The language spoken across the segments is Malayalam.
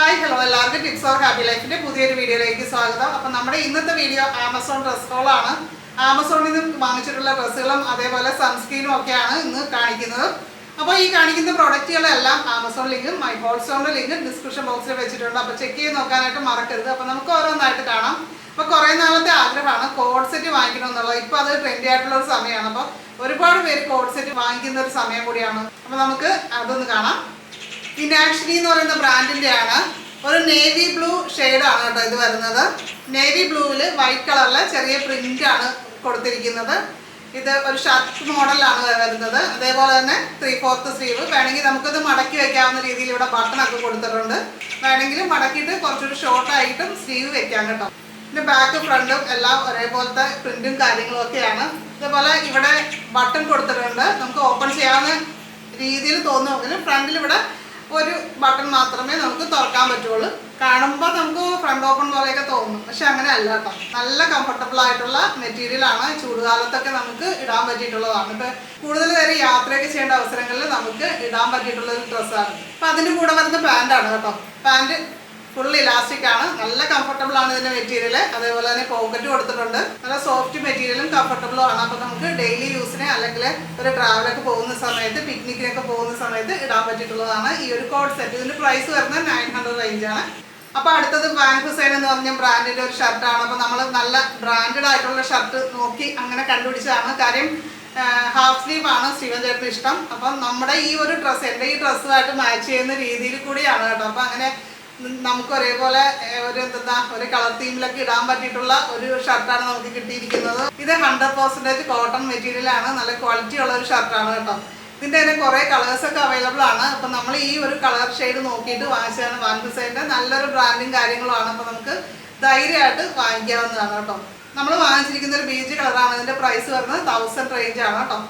ഹായ് ഹലോ എല്ലാവർക്കും ടിപ്സ് ഓർ ഹാപ്പി ലൈഫിൻ്റെ പുതിയൊരു വീഡിയോയിലേക്ക് സ്വാഗതം. അപ്പം നമ്മുടെ ഇന്നത്തെ വീഡിയോ ആമസോൺ ഡ്രസ് ഹോളാണ്. ആമസോണിൽ നിന്ന് വാങ്ങിച്ചിട്ടുള്ള ഡ്രസ്സുകളും അതേപോലെ സൺസ്ക്രീനും ഒക്കെയാണ് ഇന്ന് കാണിക്കുന്നത്. അപ്പോൾ ഈ കാണിക്കുന്ന പ്രൊഡക്റ്റുകളെല്ലാം ആമസോൺ ലിങ്കും മൈ ഹോൾസ്റ്റോണിൻ്റെ ലിങ്കും ഡിസ്ക്രിപ്ഷൻ ബോക്സിൽ വെച്ചിട്ടുണ്ട്. അപ്പോൾ ചെക്ക് ചെയ്ത് നോക്കാനായിട്ട് മറക്കരുത്. അപ്പോൾ നമുക്ക് ഓരോന്നായിട്ട് കാണാം. അപ്പോൾ കുറേ നാളത്തെ ആഗ്രഹമാണ് കോഡ് സെറ്റ് വാങ്ങിക്കണമെന്നുള്ളത്. ഇപ്പോൾ അത് ട്രെൻഡി ആയിട്ടുള്ളൊരു സമയമാണ്. അപ്പോൾ ഒരുപാട് പേര് കോഡ് സെറ്റ് വാങ്ങിക്കുന്ന ഒരു സമയം കൂടിയാണ്. അപ്പോൾ നമുക്ക് അതൊന്ന് കാണാം. ഇനാക്ഷ്ലി എന്ന് പറയുന്ന ബ്രാൻഡിൻ്റെ ആണ്. ഒരു നേവി ബ്ലൂ ഷെയ്ഡാണ് കേട്ടോ ഇത് വരുന്നത്. നേവി ബ്ലൂവിൽ വൈറ്റ് കളറിലെ ചെറിയ പ്രിൻ്റാണ് കൊടുത്തിരിക്കുന്നത്. ഇത് ഒരു ഷർട്ട് മോഡലാണ് വരുന്നത്. അതേപോലെ തന്നെ 3/4 സ്ലീവ്. വേണമെങ്കിൽ നമുക്കത് മടക്കി വയ്ക്കാവുന്ന രീതിയിൽ ഇവിടെ ബട്ടണൊക്കെ കൊടുത്തിട്ടുണ്ട്. വേണമെങ്കിൽ മടക്കിയിട്ട് കുറച്ചൊരു ഷോർട്ടായിട്ടും സ്ലീവ് വെക്കാം കേട്ടോ. പിന്നെ ബാക്ക് ഫ്രണ്ടും എല്ലാം ഒരേപോലത്തെ പ്രിൻറ്റും കാര്യങ്ങളും ഒക്കെയാണ്. ഇതേപോലെ ഇവിടെ ബട്ടൺ കൊടുത്തിട്ടുണ്ട്. നമുക്ക് ഓപ്പൺ ചെയ്യാവുന്ന രീതിയിൽ തോന്നുമെങ്കിലും ഫ്രണ്ടിൽ ഇവിടെ ഒരു ബട്ടൺ മാത്രമേ നമുക്ക് തുറക്കാൻ പറ്റുള്ളൂ. കാണുമ്പോൾ നമുക്ക് ഫ്രണ്ട് ഓപ്പൺ പോലെയൊക്കെ തോന്നും, പക്ഷെ അങ്ങനെ അല്ല കേട്ടോ. നല്ല കംഫർട്ടബിൾ ആയിട്ടുള്ള മെറ്റീരിയലാണ്. ചൂടുകാലത്തൊക്കെ നമുക്ക് ഇടാൻ പറ്റിയിട്ടുള്ളതാണ്. ഇപ്പം കൂടുതൽ നേരം യാത്രയൊക്കെ ചെയ്യേണ്ട അവസരങ്ങളിൽ നമുക്ക് ഇടാൻ പറ്റിയിട്ടുള്ള ഒരു ഡ്രസ്സാണ്. അപ്പം അതിൻ്റെ കൂടെ വരുന്ന പാൻറ്റാണ് കേട്ടോ. പാൻറ്റ് ഫുൾ ഇലാസ്റ്റിക് ആണ്. നല്ല കംഫർട്ടബിൾ ആണ് ഇതിൻ്റെ മെറ്റീരിയൽ. അതേപോലെ തന്നെ പോക്കറ്റ് കൊടുത്തിട്ടുണ്ട്. നല്ല സോഫ്റ്റ് മെറ്റീരിയലും കംഫർട്ടബിളും ആണ്. അപ്പോൾ നമുക്ക് ഡെയിലി യൂസിന് അല്ലെങ്കിൽ ഒരു ട്രാവലൊക്കെ പോകുന്ന സമയത്ത് പിക്നിക്കിനൊക്കെ പോകുന്ന സമയത്ത് ഇടാൻ പറ്റിയിട്ടുള്ളതാണ് ഈ ഒരു കോഡ് സെറ്റ്. ഇതിൻ്റെ പ്രൈസ് വരുന്നത് 900 റേഞ്ചാണ്. അപ്പോൾ അടുത്തത് വാൻ ഹുസൈൻ എന്ന് പറഞ്ഞ ബ്രാൻഡിൻ്റെ ഒരു ഷർട്ടാണ്. അപ്പോൾ നമ്മൾ നല്ല ബ്രാൻഡഡ് ആയിട്ടുള്ള ഷർട്ട് നോക്കി അങ്ങനെ കണ്ടുപിടിച്ചതാണ്. കാര്യം ഹാഫ് സ്ലീവ് ആണ് സ്റ്റീവൻ ചേട്ടന് ഇഷ്ടം. അപ്പം നമ്മുടെ ഈ ഒരു ഡ്രസ്സ് എൻ്റെ ഈ ഡ്രസ്സുമായിട്ട് മാച്ച് ചെയ്യുന്ന രീതിയിൽ കൂടിയാണ് കേട്ടോ. അപ്പോൾ അങ്ങനെ നമുക്ക് ഒരേപോലെ ഒരു കളർ തീമിലൊക്കെ ഇടാൻ പറ്റിയിട്ടുള്ള ഒരു ഷർട്ടാണ് നമുക്ക് കിട്ടിയിരിക്കുന്നത്. ഇത് 100% കോട്ടൺ മെറ്റീരിയലാണ്. നല്ല ക്വാളിറ്റി ഉള്ള ഒരു ഷർട്ടാണ് കേട്ടോ. ഇതിൻ്റെ തന്നെ കുറേ കളേഴ്സൊക്കെ അവൈലബിൾ ആണ്. അപ്പം നമ്മൾ ഈ ഒരു കളർ ഷെയ്ഡ് നോക്കിയിട്ട് വാങ്ങിച്ചതാണ്. വാൻ ഹുസൈൻ്റെ നല്ലൊരു ബ്രാൻഡും കാര്യങ്ങളുമാണ്. അപ്പോൾ നമുക്ക് ധൈര്യമായിട്ട് വാങ്ങിക്കാവുന്നതാണ് കേട്ടോ. നമ്മൾ വാങ്ങിച്ചിരിക്കുന്ന ഒരു ബീച്ച് കളറാണ്. ഇതിൻ്റെ പ്രൈസ് വരുന്നത് 1000 റേഞ്ചാണ് കേട്ടോ.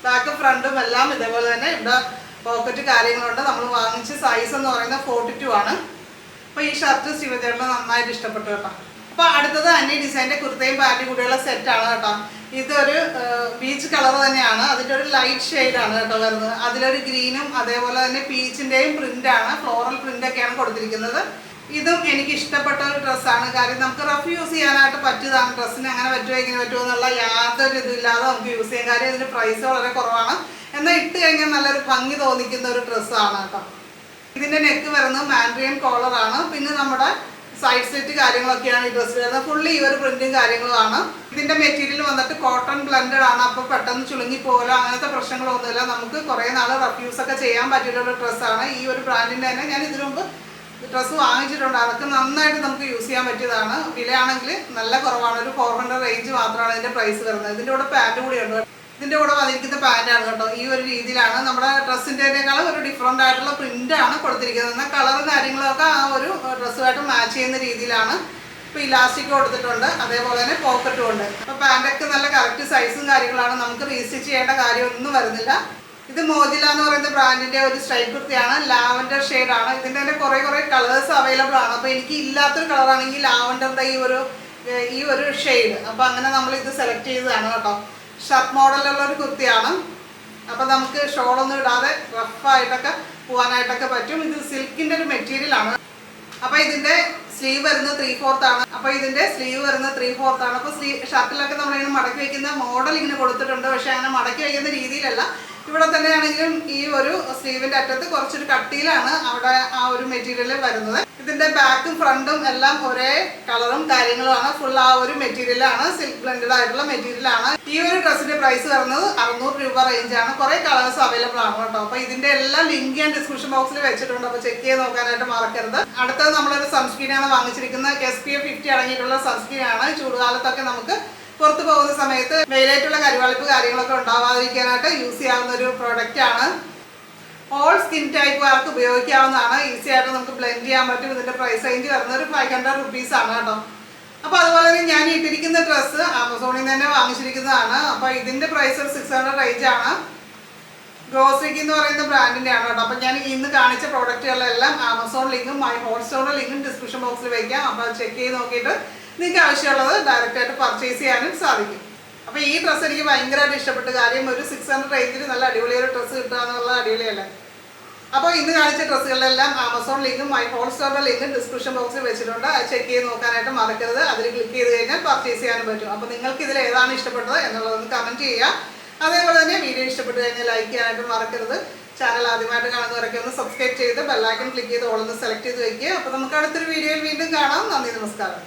ബാക്കും ഫ്രണ്ടും എല്ലാം ഇതേപോലെ തന്നെ ഇവിടെ പോക്കറ്റ് കാര്യങ്ങളുണ്ട്. നമ്മൾ വാങ്ങിച്ച സൈസ് എന്ന് പറയുന്നത് 42 ആണ്. അപ്പോൾ ഈ ഷർട്ട് ശിവചേട്ടന് നന്നായിട്ട് ഇഷ്ടപ്പെട്ടു കേട്ടോ. അപ്പോൾ അടുത്തത് അന്യ ഡിസൈൻ്റെ കുർത്തയും പാൻറ്റും കൂടിയുള്ള സെറ്റാണ് കേട്ടോ. ഇതൊരു പീച്ച് കളർ തന്നെയാണ്. അതിൻ്റെ ഒരു ലൈറ്റ് ഷെയ്ഡാണ് കേട്ടോ വരുന്നത്. അതിലൊരു ഗ്രീനും അതേപോലെ തന്നെ പീച്ചിൻ്റെയും പ്രിൻ്റാണ്, ഫ്ലോറൽ പ്രിൻ്റൊക്കെയാണ് കൊടുത്തിരിക്കുന്നത്. ഇതും എനിക്ക് ഇഷ്ടപ്പെട്ട ഒരു ഡ്രസ്സാണ്. കാര്യം നമുക്ക് റഫ് യൂസ് ചെയ്യാനായിട്ട് പറ്റിയതാണ്. ഡ്രസ്സിന് അങ്ങനെ പറ്റുമോ ഇങ്ങനെ പറ്റുമോ എന്നുള്ള യാതൊരു ഇതുമില്ലാതെ നമുക്ക് യൂസ് ചെയ്യാം. കാര്യം ഇതിൻ്റെ പ്രൈസ് വളരെ കുറവാണ്. എന്നാൽ ഇട്ട് കഴിഞ്ഞാൽ നല്ലൊരു ഭംഗി തോന്നിക്കുന്ന ഒരു ഡ്രസ്സാണ് കേട്ടോ. ഇതിൻ്റെ നെക്ക് വരുന്നത് മാൻഡ്രിയൻ കോളറാണ്. പിന്നെ നമ്മുടെ സൈഡ് സെറ്റ് കാര്യങ്ങളൊക്കെയാണ് ഈ ഡ്രസ്സ് വരുന്നത്. ഫുള്ളി ഈ ഒരു പ്രിൻറ്റും കാര്യങ്ങളുമാണ്. ഇതിൻ്റെ മെറ്റീരിയൽ വന്നിട്ട് കോട്ടൺ ബ്ലെൻഡഡ് ആണ്. അപ്പോൾ പെട്ടെന്ന് ചുളുങ്ങി പോകലോ അങ്ങനത്തെ പ്രശ്നങ്ങളൊന്നുമില്ല. നമുക്ക് കുറേ നാൾ റഫ് യൂസൊക്കെ ചെയ്യാൻ പറ്റിയിട്ടുള്ള ഡ്രസ്സാണ്. ഈ ഒരു ബ്രാൻഡിൻ്റെ തന്നെ ഞാൻ ഇതിനു മുമ്പ് ഡ്രസ്സ് വാങ്ങിച്ചിട്ടുണ്ട്. അതൊക്കെ നന്നായിട്ട് നമുക്ക് യൂസ് ചെയ്യാൻ പറ്റിയതാണ്. വിലയാണെങ്കിൽ നല്ല കുറവാണ്. ഒരു 400 റേഞ്ച് മാത്രമാണ് ഇതിൻ്റെ പ്രൈസ് വരുന്നത്. ഇതിൻ്റെ കൂടെ പാൻറ്റ് കൂടിയുണ്ട്. ഇതിൻ്റെ കൂടെ വന്നിരിക്കുന്ന പാൻറ്റാണ് കേട്ടോ. ഈ ഒരു രീതിയിലാണ് നമ്മുടെ ഡ്രസ്സിൻ്റെതിനേക്കാളും ഒരു ഡിഫറൻ്റ് ആയിട്ടുള്ള പ്രിൻ്റാണ് കൊടുത്തിരിക്കുന്നത്. എന്നാൽ കളറും കാര്യങ്ങളൊക്കെ ആ ഒരു ഡ്രസ്സുമായിട്ട് മാച്ച് ചെയ്യുന്ന രീതിയിലാണ്. ഇപ്പോൾ ഇലാസ്റ്റിക് കൊടുത്തിട്ടുണ്ട്. അതേപോലെ തന്നെ പോക്കറ്റും ഉണ്ട്. അപ്പോൾ പാൻറ്റൊക്കെ നല്ല കറക്റ്റ് സൈസും കാര്യങ്ങളാണ്. നമുക്ക് റീസ്റ്റിച്ച് ചെയ്യേണ്ട കാര്യമൊന്നും വരുന്നില്ല. ഇത് മോജില എന്ന് പറയുന്ന ബ്രാൻഡിൻ്റെ ഒരു സ്ട്രൈപ്പ് കുർത്തിയാണ്. ലാവൻഡർ ഷെയ്ഡാണ്. ഇതിൻ്റെ തന്നെ കുറേ കളേഴ്സ് അവൈലബിൾ ആണ്. അപ്പോൾ എനിക്ക് ഇല്ലാത്തൊരു കളറാണെങ്കിൽ ലാവൻഡറിൻ്റെ ഈ ഒരു ഷെയ്ഡ്. അപ്പോൾ അങ്ങനെ നമ്മൾ ഇത് സെലക്ട് ചെയ്തതാണ് കേട്ടോ. ഷർട്ട് മോഡലുള്ള ഒരു കുർത്തിയാണ്. അപ്പോൾ നമുക്ക് ഷോളൊന്നും ഇടാതെ റഫായിട്ടൊക്കെ പോകാനായിട്ടൊക്കെ പറ്റും. ഇത് സിൽക്കിൻ്റെ ഒരു മെറ്റീരിയലാണ്. അപ്പോൾ ഇതിൻ്റെ സ്ലീവ് വരുന്നത് 3/4 ആണ്. അപ്പോൾ ഇതിൻ്റെ സ്ലീവ് വരുന്നത് 3/4 ആണ്. അപ്പോൾ ഷർട്ടിലൊക്കെ നമ്മളിങ്ങനെ മടക്കി വയ്ക്കുന്ന മോഡൽ ഇങ്ങനെ കൊടുത്തിട്ടുണ്ട്. പക്ഷേ അങ്ങനെ മടക്കി വയ്ക്കുന്ന രീതിയിലല്ല. ഇവിടെ തന്നെയാണെങ്കിലും ഈ ഒരു സ്ലീവിൻ്റെ അറ്റത്ത് കുറച്ചൊരു കട്ടിയിലാണ് അവിടെ ആ ഒരു മെറ്റീരിയൽ വരുന്നത്. ഇതിൻ്റെ ബാക്കും ഫ്രണ്ടും എല്ലാം ഒരേ കളറും കാര്യങ്ങളുമാണ്. ഫുൾ ആ ഒരു മെറ്റീരിയലാണ്. സിൽക്ക് ബ്ലെൻഡഡ് ആയിട്ടുള്ള മെറ്റീരിയലാണ്. ഈ ഒരു ഡ്രസ്സിൻ്റെ പ്രൈസ് വരുന്നത് 600 രൂപ റേഞ്ചാണ്. കുറേ കളേഴ്സ് അവൈലബിൾ ആണ് കേട്ടോ. അപ്പോൾ ഇതിൻ്റെ എല്ലാ ലിങ്ക് ഞാൻ ഡിസ്ക്രിപ്ഷൻ ബോക്സിൽ വെച്ചിട്ടുണ്ട്. അപ്പോൾ ചെക്ക് ചെയ്ത് നോക്കാനായിട്ട് മറക്കരുത്. അടുത്തത് നമ്മളൊരു സൺസ്ക്രീനാണ് വാങ്ങിച്ചിരിക്കുന്നത്. SPF 50 അടങ്ങിയിട്ടുള്ള സൺസ്ക്രീനാണ്. ചൂടുകാലത്തൊക്കെ നമുക്ക് പുറത്ത് പോകുന്ന സമയത്ത് വെയിലായിട്ടുള്ള കരിവാളിപ്പ് കാര്യങ്ങളൊക്കെ ഉണ്ടാവാതിരിക്കാനായിട്ട് യൂസ് ചെയ്യാവുന്ന ഒരു പ്രൊഡക്റ്റാണ്. ഓൾ സ്കിൻ ടൈപ്പുകാർക്ക് ഉപയോഗിക്കാവുന്നതാണ്. ഈസി ആയിട്ട് നമുക്ക് ബ്ലെൻഡ് ചെയ്യാൻ പറ്റും. ഇതിൻ്റെ പ്രൈസ് റേഞ്ച് വരുന്നത് ഒരു 500 റുപ്പീസാണ് കേട്ടോ. അപ്പോൾ അതുപോലെ തന്നെ ഞാൻ ഇട്ടിരിക്കുന്ന ഡ്രസ്സ് ആമസോണിൽ നിന്ന് തന്നെ വാങ്ങിച്ചിരിക്കുന്നതാണ്. അപ്പോൾ ഇതിൻ്റെ പ്രൈസ് ഒരു 600 റേഞ്ചാണ്. ഗ്രോസറിക്ക് എന്ന് പറയുന്ന ബ്രാൻഡിൻ്റെ ആണ് കേട്ടോ. അപ്പോൾ ഞാൻ ഇന്ന് കാണിച്ച പ്രോഡക്റ്റുകളെല്ലാം ആമസോൺ ലിങ്കും മൈ ഹോട്ട്സ്റ്റോണിൻ്റെ ലിങ്കും ഡിസ്ക്രിപ്ഷൻ ബോക്സിൽ വയ്ക്കാം. അപ്പോൾ അത് ചെക്ക് ചെയ്ത് നോക്കിയിട്ട് നിങ്ങൾക്ക് ആവശ്യമുള്ളത് ഡയറക്റ്റായിട്ട് പർച്ചേസ് ചെയ്യാനും സാധിക്കും. അപ്പോൾ ഈ ഡ്രസ്സ് എനിക്ക് ഭയങ്കരമായിട്ട് ഇഷ്ടപ്പെട്ടു. കാര്യം ഒരു 600 റേഞ്ചിൽ നല്ല അടിപൊളിയൊരു ഡ്രസ്സ് കിട്ടുക എന്നുള്ളത് അടിപൊളിയല്ലേ. അപ്പോൾ ഇന്ന് കാണിച്ച ഡ്രസ്സുകളിലെല്ലാം ആമസോൺ ലിങ്കും മൈ ഹോൾ സ്റ്റോറിൻ്റെ ലിങ്കും ഡിസ്ക്രിപ്ഷൻ ബോക്സിൽ വെച്ചിട്ടുണ്ട്. അത് ചെക്ക് ചെയ്ത് നോക്കാനായിട്ട് മറക്കരുത്. അതിൽ ക്ലിക്ക് ചെയ്ത് കഴിഞ്ഞാൽ പർച്ചേസ് ചെയ്യാനും പറ്റും. അപ്പോൾ നിങ്ങൾക്ക് ഇതിൽ ഏതാണ് ഇഷ്ടപ്പെട്ടത് എന്നുള്ളതൊന്ന് കമൻറ്റ് ചെയ്യുക. അതേപോലെ തന്നെ വീഡിയോ ഇഷ്ടപ്പെട്ട് കഴിഞ്ഞാൽ ലൈക്ക് ചെയ്യാനായിട്ട് മറക്കരുത്. ചാനൽ ആദ്യമായിട്ട് കാണുന്നവരൊക്കെ ഒന്ന് സബ്സ്ക്രൈബ് ചെയ്ത് ബെല്ലൈക്കൺ ക്ലിക്ക് ചെയ്ത് ഓളൊന്ന് സെലക്ട് ചെയ്ത് വയ്ക്കുക. അപ്പോൾ നമുക്ക് അടുത്തൊരു വീഡിയോയിൽ വീണ്ടും കാണാം. നന്ദി, നമസ്കാരം.